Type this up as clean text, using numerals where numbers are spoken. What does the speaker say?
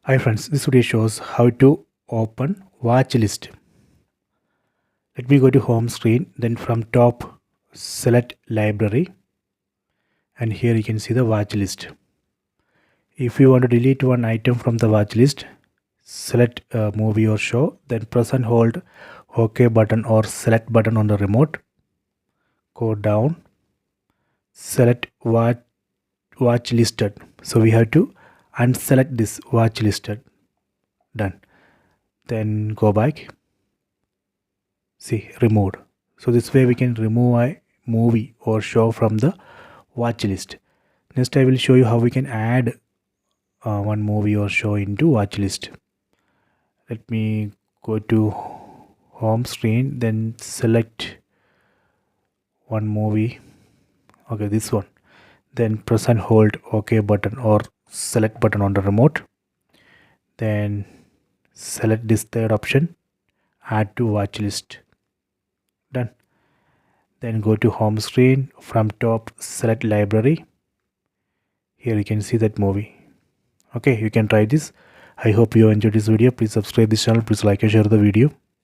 Hi friends, this video shows how to open watch list. Let me go to home screen, then from top select library, and here you can see the watch list. If you want to delete one item from the watch list, select movie or show, then press and hold OK button or select button on the remote. Go down, select watch listed. So we have to unselect this watch listed. Done. Then go back. See, removed. So this way we can remove a movie or show from the watch list. Next I will show you how we can add one movie or show into watch list. Let me go to home screen, then select one movie. Okay, this one. Then press and hold OK button or select button on the remote. Then select this third option, add to watch list. Done. Then go to home screen, from top select library. Here you can see that movie. Okay, you can try this. I hope you enjoyed this video. Please subscribe this channel. Please like and share the video.